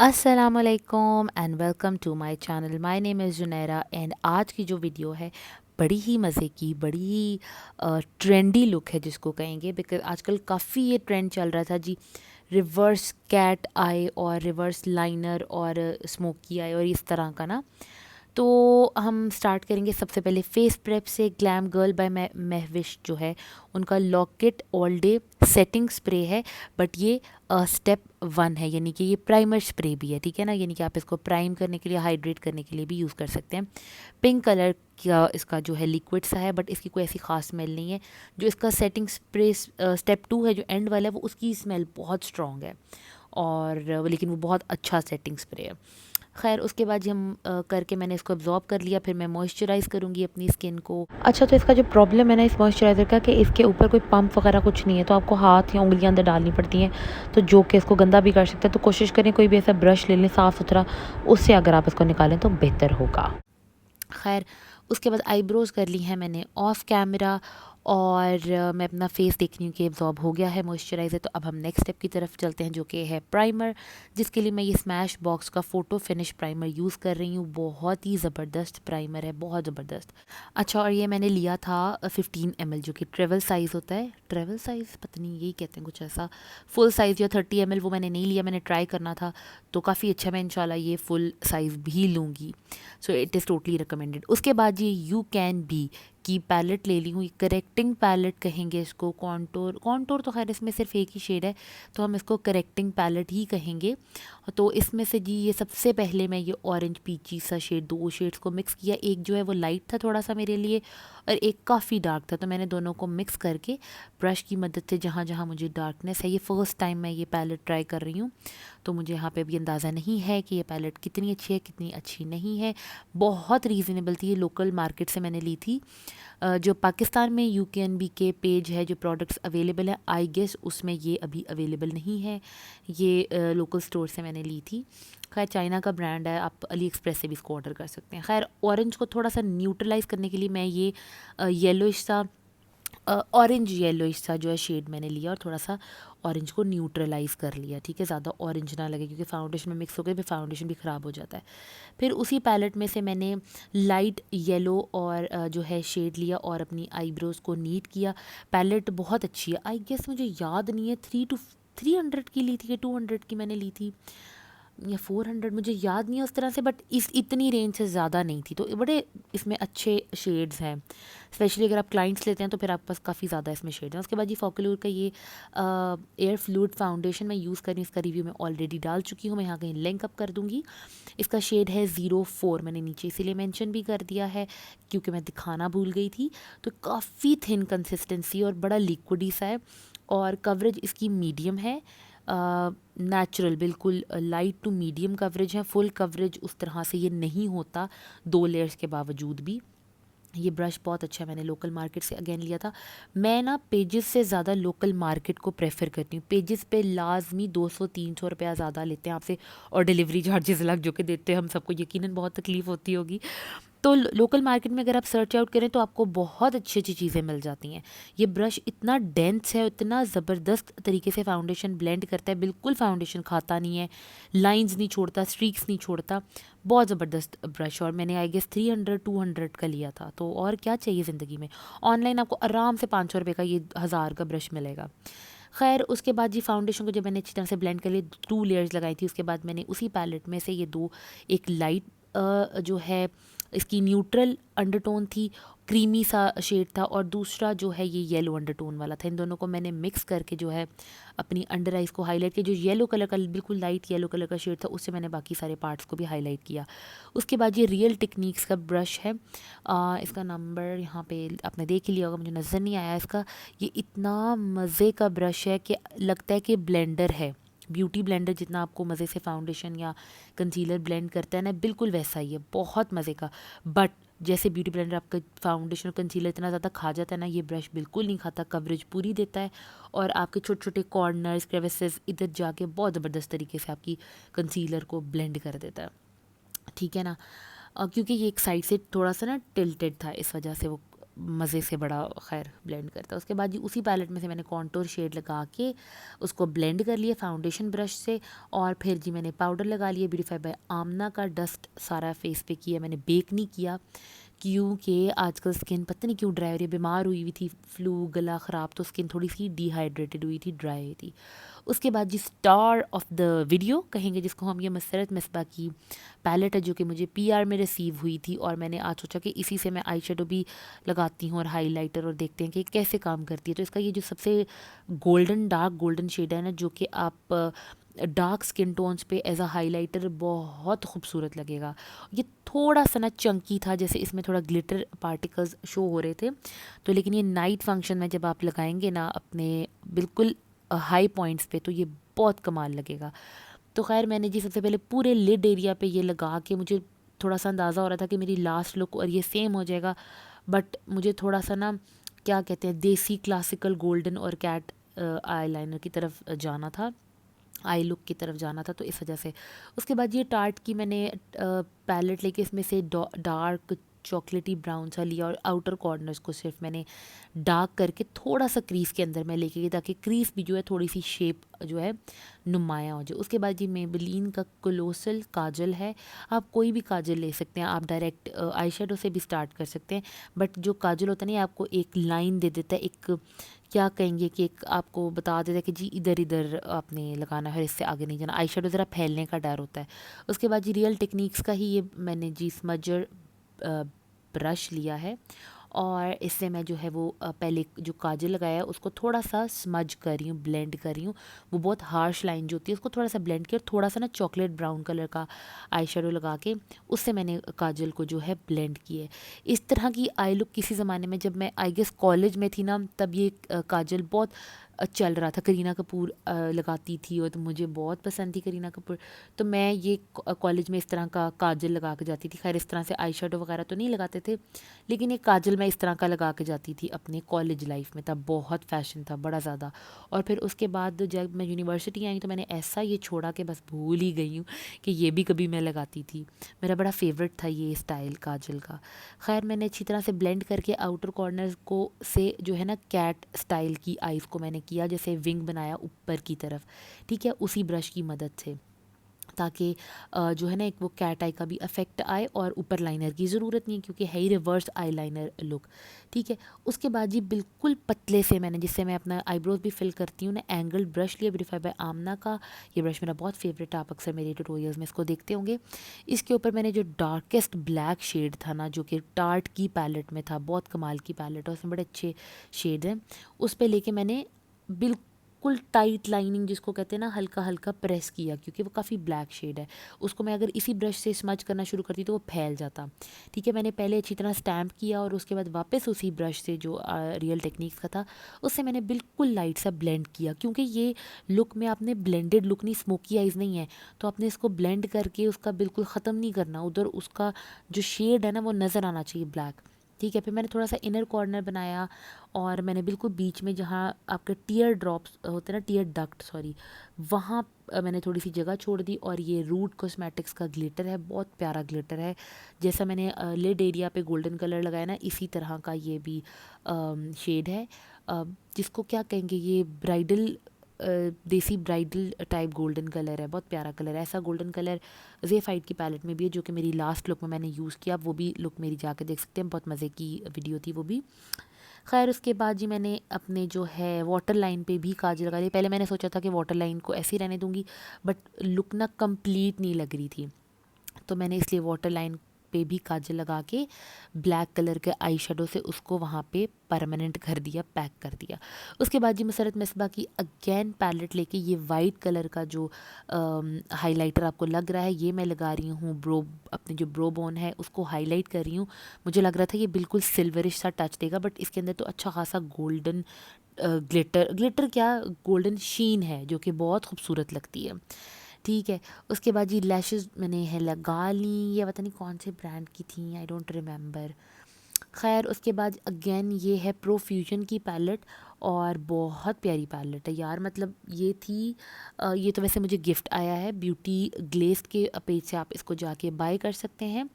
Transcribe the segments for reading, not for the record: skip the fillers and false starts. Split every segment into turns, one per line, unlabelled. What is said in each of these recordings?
अस्सलामुअलैकुम and welcome to my channel. My name is Junaira and आज की जो वीडियो है बड़ी ही मज़े की, बड़ी ही ट्रेंडी लुक है जिसको कहेंगे, बिकॉज आजकल काफ़ी ये ट्रेंड चल रहा था जी, रिवर्स कैट आई और रिवर्स लाइनर और स्मोकी आई और इस तरह का ना। तो हम स्टार्ट करेंगे सबसे पहले फेस प्रेप से। ग्लैम गर्ल बाय महविश जो है उनका locket all day setting spray है, बट ये स्टेप 1 है, यानी कि ये प्राइमर स्प्रे भी है, ठीक है ना। यानी कि आप इसको प्राइम करने के लिए, हाइड्रेट करने के लिए भी यूज़ कर सकते हैं। पिंक कलर का इसका जो है लिक्विड सा है, बट इसकी कोई ऐसी खास स्मेल नहीं है। जो इसका सेटिंग स्प्रे स्टेप 2 है, जो एंड वाला है, वो उसकी स्मेल बहुत स्ट्रॉन्ग है और लेकिन वो बहुत अच्छा सेटिंग स्प्रे है। खैर उसके बाद जी हम करके मैंने इसको एब्जॉर्ब कर लिया। फिर मैं मॉइस्चराइज़ करूँगी अपनी स्किन को। अच्छा, तो इसका जो प्रॉब्लम है ना इस मॉइस्चराइज़र का, कि इसके ऊपर कोई पंप वगैरह कुछ नहीं है, तो आपको हाथ या उंगलियां अंदर डालनी पड़ती हैं, तो जो कि इसको गंदा भी कर सकता है। तो कोशिश करें कोई भी ऐसा ब्रश ले लें साफ़ सुथरा, उससे अगर आप इसको निकालें तो बेहतर होगा। खैर उसके बाद आईब्रोज़ कर ली हैं मैंने ऑफ कैमरा, और मैं अपना फेस देख रही हूँ कि एब्जॉर्ब हो गया है मॉइस्चराइज़र। तो अब हम नेक्स्ट स्टेप की तरफ चलते हैं, जो कि है प्राइमर, जिसके लिए मैं ये स्मैश बॉक्स का फ़ोटो फिनिश प्राइमर यूज़ कर रही हूँ। बहुत ही ज़बरदस्त प्राइमर है, बहुत ज़बरदस्त। अच्छा, और ये मैंने लिया था 15 ml, जो कि ट्रेवल साइज़ होता है। ट्रेवल साइज़ पता नहीं यही कहते हैं कुछ ऐसा। फुल साइज़ या 30 ml वो मैंने नहीं लिया, मैंने ट्राई करना था, तो काफ़ी अच्छा। मैं इंशाल्लाह ये फुल साइज़ भी लूँगी, so it is totally recommended. उसके बाद ये यू कैन बी की पैलेट ले ली हूँ। करेक्टिंग पैलेट कहेंगे इसको, कॉन्टोर तो खैर इसमें सिर्फ एक ही शेड है, तो हम इसको करेक्टिंग पैलेट ही कहेंगे। तो इसमें से जी ये सबसे पहले मैं ये ऑरेंज पीची सा शेड, दो शेड्स को मिक्स किया। एक जो है वो लाइट था थोड़ा सा मेरे लिए, और एक काफ़ी डार्क था, तो मैंने दोनों को मिक्स करके ब्रश की मदद से जहाँ जहाँ मुझे डार्कनेस है, ये फ़र्स्ट टाइम मैं ये पैलेट ट्राई कर रही हूँ, तो मुझे यहाँ पे अभी अंदाज़ा नहीं है कि ये पैलेट कितनी अच्छी है कितनी अच्छी नहीं है। बहुत रीज़नेबल थी, ये लोकल मार्केट से मैंने ली थी। जो पाकिस्तान में यूकेएनबी के पेज है, जो प्रोडक्ट्स अवेलेबल है, आई गेस उसमें ये अभी अवेलेबल नहीं है। ये लोकल स्टोर से मैंने ली थी। खैर चाइना का ब्रांड है, आप अली एक्सप्रेस से भी इसको ऑर्डर कर सकते हैं। खैर ऑरेंज को थोड़ा सा न्यूट्रलाइज़ करने के लिए मैं ये येलोइश सा, ऑरेंज येलोइश सा जो है शेड मैंने लिया, और थोड़ा सा ऑरेंज को न्यूट्रलाइज़ कर लिया, ठीक है, ज़्यादा ऑरेंज ना लगे, क्योंकि फाउंडेशन में मिक्स हो गए फिर फाउंडेशन भी ख़राब हो जाता है। फिर उसी पैलेट में से मैंने लाइट येलो और जो है शेड लिया और अपनी आईब्रोज़ को नीट किया। पैलेट बहुत अच्छी है, आई गेस मुझे याद नहीं है 300 की ली थी कि 200 की मैंने ली थी, या 400, मुझे याद नहीं है उस तरह से, बट इस इतनी रेंज से ज़्यादा नहीं थी। तो बड़े इसमें अच्छे शेड्स हैं, स्पेशली अगर आप क्लाइंट्स लेते हैं तो फिर आपके पास काफ़ी ज़्यादा इसमें शेड है। उसके बाद ये फॉक्यूलर का ये एयर फ्लूइड फाउंडेशन मैं यूज़ कर रही हूँ, इसका रिव्यू मैं ऑलरेडी डाल चुकी हूँ, मैं यहाँ कहीं लिंक अप कर दूँगी। इसका शेड है 04, मैंने नीचे इसीलिए मेंशन भी कर दिया है क्योंकि मैं दिखाना भूल गई थी। तो काफ़ी थिन कंसिस्टेंसी और बड़ा लिक्विडी सा है, और कवरेज इसकी मीडियम है, नेचुरल, बिल्कुल लाइट टू मीडियम कवरेज है। फुल कवरेज उस तरह से ये नहीं होता 2 लेयर्स के बावजूद भी। ये ब्रश बहुत अच्छा है, मैंने लोकल मार्केट से अगेन लिया था। मैं ना पेजेस से ज़्यादा लोकल मार्केट को प्रेफर करती हूँ। पेजेस पे लाजमी 200-300 रुपया ज़्यादा लेते हैं आपसे, और डिलीवरी चार्जेस अलग जो कि देते हैं, हम सबको यकीनन बहुत तकलीफ़ होती होगी। तो लोकल मार्केट में अगर आप सर्च आउट करें तो आपको बहुत अच्छी अच्छी चीज़ें मिल जाती हैं। ये ब्रश इतना डेंस है, इतना ज़बरदस्त तरीके से फाउंडेशन ब्लेंड करता है, बिल्कुल फाउंडेशन खाता नहीं है, लाइंस नहीं छोड़ता, स्ट्रीक्स नहीं छोड़ता। बहुत ज़बरदस्त ब्रश, और मैंने आई गेस 300-200 का लिया था, तो और क्या चाहिए ज़िंदगी में। ऑनलाइन आपको आराम से 500 रुपये का ये 1000 का ब्रश मिलेगा। खैर उसके बाद जी फाउंडेशन को जब मैंने अच्छी तरह से ब्लेंड कर लिया, 2 लेयर्स लगाई थी, उसके बाद मैंने उसी पैलेट में से ये दो, एक लाइट जो है इसकी न्यूट्रल अंडरटोन थी, क्रीमी सा शेड था, और दूसरा जो है ये येलो अंडरटोन वाला था। इन दोनों को मैंने मिक्स करके जो है अपनी अंडर आइज़ को हाईलाइट किया। जो येलो कलर का, बिल्कुल लाइट येलो कलर का शेड था, उससे मैंने बाकी सारे पार्ट्स को भी हाईलाइट किया। उसके बाद ये रियल टेक्निक्स का ब्रश है, इसका नंबर यहाँ पे आपने देख ही लिया होगा, मुझे नज़र नहीं आया इसका। ये इतना मज़े का ब्रश है कि लगता है कि ब्लेंडर है, ब्यूटी ब्लेंडर जितना आपको मज़े से फाउंडेशन या कंसीलर ब्लेंड करता है ना, बिल्कुल वैसा ही है, बहुत मज़े का। बट जैसे ब्यूटी ब्लेंडर आपका फाउंडेशन और कंसीलर इतना ज़्यादा खा जाता है ना, ये ब्रश बिल्कुल नहीं खाता, कवरेज पूरी देता है, और आपके छोटे छोटे कॉर्नर्स, क्रेविसेस इधर जाके बहुत ज़बरदस्त तरीके से आपकी कंसीलर को ब्लेंड कर देता है, ठीक है ना। क्योंकि ये एक साइड से थोड़ा सा ना टिल्टेड था, इस वजह से वो मज़े से बड़ा खैर ब्लेंड करता है। उसके बाद जी उसी पैलेट में से मैंने कॉन्टूर शेड लगा के उसको ब्लेंड कर लिया फाउंडेशन ब्रश से। और फिर जी मैंने पाउडर लगा लिया ब्यूटीफाई बाय आमना का, डस्ट सारा फेस पे किया, मैंने बेक नहीं किया क्योंकि आजकल स्किन पता नहीं क्यों ड्राई हो रही है, बीमार हुई हुई थी, फ्लू, गला ख़राब, तो स्किन थोड़ी सी डिहाइड्रेटेड हुई थी, ड्राई हुई थी। उसके बाद जी स्टार ऑफ द वीडियो कहेंगे जिसको हम, ये मसरत मिसबा की पैलेट है जो कि मुझे पीआर में रिसीव हुई थी, और मैंने आज सोचा कि इसी से मैं आई शेडो भी लगाती हूँ और हाइलाइटर, और देखते हैं कि कैसे काम करती है। तो इसका ये जो सबसे गोल्डन, डार्क गोल्डन शेड है ना, जो कि आप डार्क स्किन टोन्स पे एज अ हाइलाइटर बहुत खूबसूरत लगेगा। ये थोड़ा सा ना चंकी था, जैसे इसमें थोड़ा ग्लिटर पार्टिकल्स शो हो रहे थे, तो लेकिन ये नाइट फंक्शन में जब आप लगाएंगे ना अपने बिल्कुल हाई पॉइंट्स पे, तो ये बहुत कमाल लगेगा। तो खैर मैंने जी सबसे पहले पूरे लिड एरिया पे ये लगा के, मुझे थोड़ा सा अंदाज़ा हो रहा था कि मेरी लास्ट लुक और ये सेम हो जाएगा, बट मुझे थोड़ा सा ना क्या कहते हैं देसी क्लासिकल गोल्डन और कैट आई लाइनर की तरफ जाना था, आई लुक की तरफ जाना था, तो इस वजह से। उसके बाद ये टार्ट की मैंने पैलेट लेके इसमें से डार्क चॉकलेटी ब्राउन सा लिया, और आउटर कॉर्नर्स को सिर्फ मैंने डार्क करके थोड़ा सा क्रीज के अंदर मैं लेके गई, ताकि क्रीज भी जो है थोड़ी सी शेप जो है नुमाया हो जाए। उसके बाद ये मेबेलिन का कोलोसल काजल है, आप कोई भी काजल ले सकते हैं, आप डायरेक्ट आई शेडो से भी स्टार्ट कर सकते हैं, बट जो काजल होता है ना, आपको एक लाइन दे देता है, एक क्या कहेंगे कि एक आपको बता देता है कि जी इधर इधर आपने लगाना है, इससे आगे नहीं जाना। आई शेडो ज़रा फैलने का डर होता है। उसके बाद जी रियल टेक्निक्स का ही ये मैंने जी स्मजर ब्रश लिया है, और इससे मैं जो है वो पहले जो काजल लगाया है उसको थोड़ा सा स्मज कर रही हूँ, ब्लेंड कर रही हूँ। वो बहुत हार्श लाइन जो होती है उसको थोड़ा सा ब्लेंड किया, थोड़ा सा ना चॉकलेट ब्राउन कलर का आई शेडो लगा के उससे मैंने काजल को जो है ब्लेंड किया है। इस तरह की आई लुक किसी ज़माने में जब मैं आई गेस कॉलेज में थी ना, तब ये काजल बहुत चल रहा था, करीना कपूर लगाती थी, और तो मुझे बहुत पसंद थी करीना कपूर, तो मैं ये कॉलेज में इस तरह का काजल लगा के जाती थी। खैर इस तरह से आई शेडो वगैरह तो नहीं लगाते थे, लेकिन एक काजल मैं इस तरह का लगा के जाती थी अपने कॉलेज लाइफ में, तब बहुत फ़ैशन था बड़ा ज़्यादा। और फिर उसके बाद जब मैं यूनिवर्सिटी आई तो मैंने ऐसा ये छोड़ा कि बस भूल ही गई हूँ कि ये भी कभी मैं लगाती थी। मेरा बड़ा फेवरेट था ये स्टाइल काजल का। खैर मैंने अच्छी तरह से ब्लेंड करके आउटर कॉर्नर को से जो है ना कैट स्टाइल की आइज़ को मैंने किया, जैसे विंग बनाया ऊपर की तरफ, ठीक है, उसी ब्रश की मदद से, ताकि जो है ना एक वो कैट आई का भी इफेक्ट आए, और ऊपर लाइनर की ज़रूरत नहीं है क्योंकि है ही रिवर्स आई लाइनर लुक, ठीक है। उसके बाद जी बिल्कुल पतले से मैंने, जिससे मैं अपना आईब्रोज भी फिल करती हूँ ना, एंगल ब्रश लिया ब्यूटीफाई बाय आमना का। ये ब्रश मेरा बहुत फेवरेट है, आप अक्सर मेरे ट्यूटोरियल्स में इसको देखते होंगे। इसके ऊपर मैंने जो डार्केस्ट ब्लैक शेड था ना, जो कि टार्ट की पैलेट में था, बहुत कमाल की पैलेट है, उसमें बड़े अच्छे शेड हैं, उस पर लेके मैंने बिल्कुल टाइट लाइनिंग जिसको कहते हैं ना, हल्का हल्का प्रेस किया, क्योंकि वो काफ़ी ब्लैक शेड है। उसको मैं अगर इसी ब्रश से स्मच करना शुरू करती तो वो फैल जाता, ठीक है। मैंने पहले अच्छी तरह स्टैम्प किया, और उसके बाद वापस उसी ब्रश से जो रियल टेक्निक्स का था उससे मैंने बिल्कुल लाइट सा ब्लेंड किया, क्योंकि ये लुक में आपने ब्लेंडेड लुक नहीं, स्मोकी आइज़ नहीं है, तो आपने इसको ब्लेंड करके उसका बिल्कुल ख़त्म नहीं करना, उधर उसका जो शेड है ना वो नज़र आना चाहिए ब्लैक, ठीक है। फिर मैंने थोड़ा सा इनर कॉर्नर बनाया, और मैंने बिल्कुल बीच में जहाँ आपके टियर ड्रॉप्स होते हैं ना, टियर डक्ट सॉरी, वहाँ मैंने थोड़ी सी जगह छोड़ दी। और ये रूट कॉस्मेटिक्स का ग्लिटर है, बहुत प्यारा ग्लिटर है, जैसा मैंने लिड एरिया पे गोल्डन कलर लगाया ना, इसी तरह का ये भी शेड है, जिसको क्या कहेंगे, ये ब्राइडल देसी ब्राइडल टाइप गोल्डन कलर है, बहुत प्यारा कलर है। ऐसा गोल्डन कलर ज़ेफाइट की पैलेट में भी है, जो कि मेरी लास्ट लुक में मैंने यूज़ किया, वो भी लुक मेरी जाके देख सकते हैं, बहुत मज़े की वीडियो थी वो भी। खैर उसके बाद जी मैंने अपने जो है वाटर लाइन पे भी काजल लगा ली। पहले मैंने सोचा था कि वाटर लाइन को ऐसे ही रहने दूंगी, बट लुक ना कंप्लीट नहीं लग रही थी, तो मैंने इसलिए वाटर लाइन पे भी काजल लगा के ब्लैक कलर के आई शेडो से उसको वहाँ पे परमानेंट कर दिया, पैक कर दिया। उसके बाद जी मसरत मिसबा की अगेन पैलेट लेके ये वाइट कलर का जो हाइलाइटर आपको लग रहा है, ये मैं लगा रही हूँ ब्रो, अपने जो ब्रो बोन है उसको हाईलाइट कर रही हूँ। मुझे लग रहा था ये बिल्कुल सिल्वरिश सा टच देगा, बट इसके अंदर तो अच्छा खासा गोल्डन ग्लिटर, ग्लिटर क्या, गोल्डन शीन है, जो कि बहुत खूबसूरत लगती है, ठीक है। उसके बाद जी लैशेज़ मैंने है लगा ली, ये पता नहीं कौन से ब्रांड की थी, आई डोंट रिमेंबर। खैर उसके बाद अगेन ये है प्रोफ्यूजन की पैलेट, और बहुत प्यारी पैलेट है यार, मतलब ये थी ये तो वैसे मुझे गिफ्ट आया है ब्यूटी ग्लेस्ट के पेज से, आप इसको जाके बाय कर सकते हैं।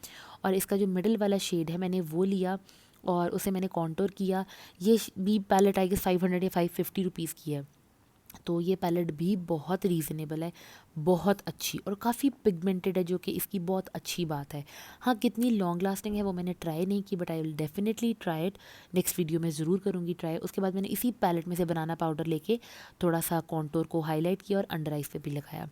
और इसका जो मिडल वाला शेड है मैंने वो लिया, और उसे मैंने कॉन्टोर किया। ये भी पैलेट आई गेस 500 या 550 रुपीज़ की है। तो ये पैलेट भी बहुत रीज़नेबल है, बहुत अच्छी और काफ़ी पिगमेंटेड है, जो कि इसकी बहुत अच्छी बात है। हाँ, कितनी लॉन्ग लास्टिंग है वो मैंने ट्राई नहीं की, but I will definitely try it. Next video में ज़रूर करूँगी ट्राई। उसके बाद मैंने इसी पैलेट में से बनाना पाउडर लेके थोड़ा सा कॉन्टोर को हाईलाइट किया और अंडर आइज पे भी लगाया।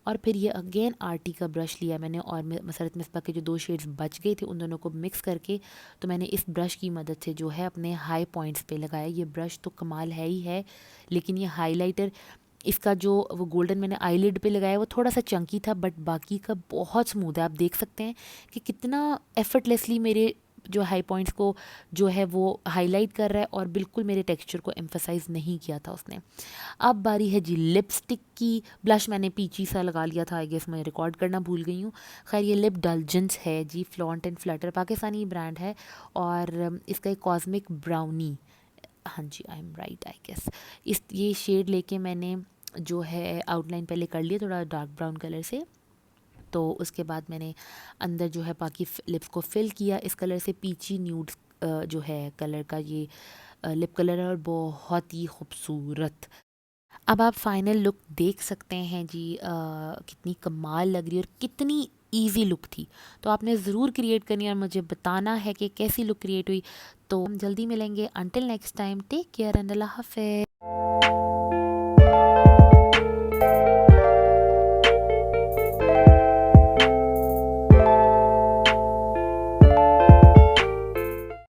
और फिर ये अगेन आरटी का ब्रश लिया मैंने, और मसरत मिसबा के जो 2 शेड्स बच गए थे उन दोनों को मिक्स करके तो मैंने इस ब्रश की मदद से जो है अपने हाई पॉइंट्स पे लगाया। ये ब्रश तो कमाल है ही है, लेकिन ये हाइलाइटर इसका जो वो गोल्डन मैंने आईलिड पे लगाया वो थोड़ा सा चंकी था, बट बाकी का बहुत स्मूथ है। आप देख सकते हैं कि कितना एफर्टलेसली मेरे जो हाई पॉइंट्स को जो है वो हाईलाइट कर रहा है, और बिल्कुल मेरे टेक्सचर को एम्फसाइज नहीं किया था उसने। अब बारी है जी लिपस्टिक की। ब्लश मैंने पीची सा लगा लिया था, आई गेस मैं रिकॉर्ड करना भूल गई हूँ। खैर ये लिप डलजेंस है जी, flaunt and flutter Pakistani brand है, और इसका एक कॉस्मिक ब्राउनी, हाँ जी I am right I guess. इस ये शेड लेके मैंने जो है आउटलाइन पहले कर लिया थोड़ा डार्क ब्राउन कलर से। तो उसके बाद मैंने अंदर जो है बाकी लिप्स को फिल किया इस कलर से, पीची न्यूड जो है कलर का ये लिप कलर है, और बहुत ही खूबसूरत। अब आप फाइनल लुक देख सकते हैं जी, कितनी कमाल लग रही है और कितनी इजी लुक थी। तो आपने ज़रूर क्रिएट करनी है और मुझे बताना है कि कैसी लुक क्रिएट हुई। तो हम जल्दी मिलेंगे। Until next time, take care and अल्लाह हाफ़िज़।